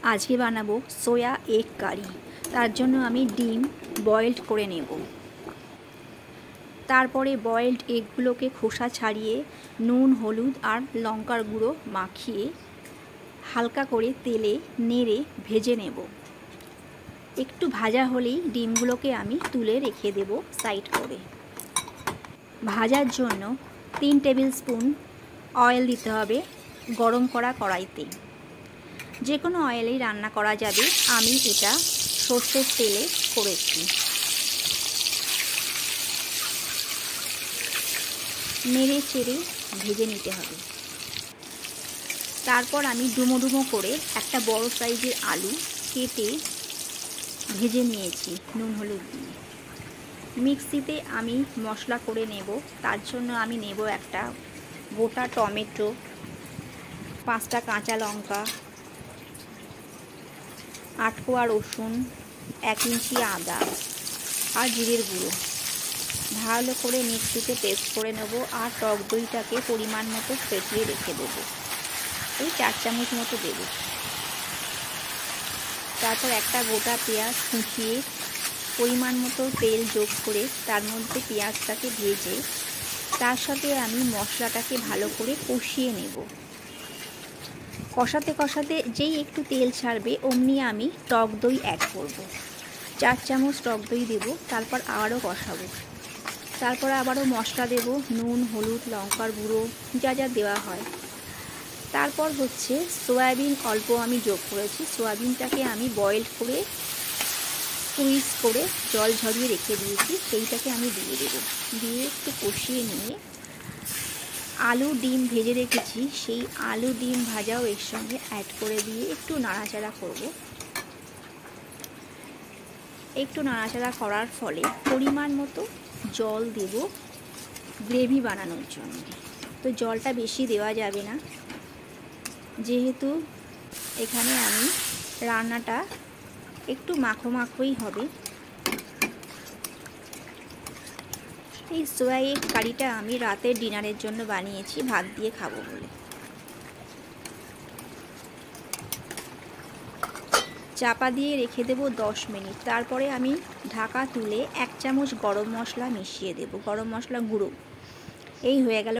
আজকে বানাবো সোয়া এগ কারি। তার জন্য আমি ডিম বয়েলড করে নেব। তারপরে বয়েলড এগগুলোকে খোসা ছাড়িয়ে নুন, হলুদ আর লঙ্কার গুঁড়ো মাখিয়ে হালকা করে তেলে নেড়ে ভেজে নেব। একটু ভাজা হলেই ডিমগুলোকে আমি তুলে রেখে দেব সাইড করে। ভাজার জন্য 3 টেবিল স্পুন অয়েল দিতে হবে গরম করা কড়াইতে। যে কোনো অয়েলেই রান্না করা যাবে, আমি এটা সর্ষের তেলে করেছি। নেড়ে চেড়ে ভেজে নিতে হবে। তারপর আমি ডুমো ডুমো করে একটা বড় সাইজের আলু কেটে ভেজে নিয়েছি নুন হলুদ দিয়ে। মিক্সিতে আমি মশলা করে নেব। তার জন্য আমি নেব একটা গোটা টমেটো, 5টা কাঁচা লঙ্কা, 8 কোয়া রসুন, 1 ইঞ্চি আদা আর জিরের গুঁড়ো ভালো করে মিক্সিতে পেস্ট করে নেব। আর টক দইটাকে পরিমাণ মতো ফেটিয়ে রেখে দেব, এই 4 চামচ মতো দেব। তারপর একটা গোটা পেঁয়াজ কুচিয়ে পরিমাণ মতো তেল যোগ করে তার মধ্যে পেঁয়াজটাকে ভেজে তার সাথে আমি মশলাটাকে ভালো করে কষিয়ে নেব। কষাতে কষাতে যেই একটু তেল ছাড়বে অমনি আমি টক দই অ্যাড করব। 4 চামচ টক দই দেব। তারপর আবারও কষাবো। তারপর আবারও মশলা দেব, নুন, হলুদ, লঙ্কার গুঁড়ো যা যা দেওয়া হয়। তারপর হচ্ছে সয়াবিন অল্প আমি যোগ করেছি। সয়াবিনটাকে আমি বয়েলড করে স্কুইজ করে জল ঝরিয়ে রেখে দিয়েছি, সেইটাকে আমি দিয়ে দেব। দিয়ে একটু কষিয়ে নিয়ে আলু ডিম ভেজে রেখেছি, সেই আলু ডিম ভাজাও এর সঙ্গে অ্যাড করে দিয়ে একটু নাড়াচাড়া করব। একটু নাড়াচাড়া করার ফলে পরিমাণ মতো জল দেব গ্রেভি বানানোর জন্য। তো জলটা বেশি দেওয়া যাবে না, যেহেতু এখানে আমি রান্নাটা একটু মাখো মাখোই হবে। এই সোয়া এগ কারিটা আমি রাতের ডিনারের জন্য বানিয়েছি, ভাত দিয়ে খাবো বলে। চাপা দিয়ে রেখে দেব 10 মিনিট। তারপরে আমি ঢাকা তুলে 1 চামচ গরম মশলা মিশিয়ে দেব, গরম মশলা গুঁড়ো। এই হয়ে গেল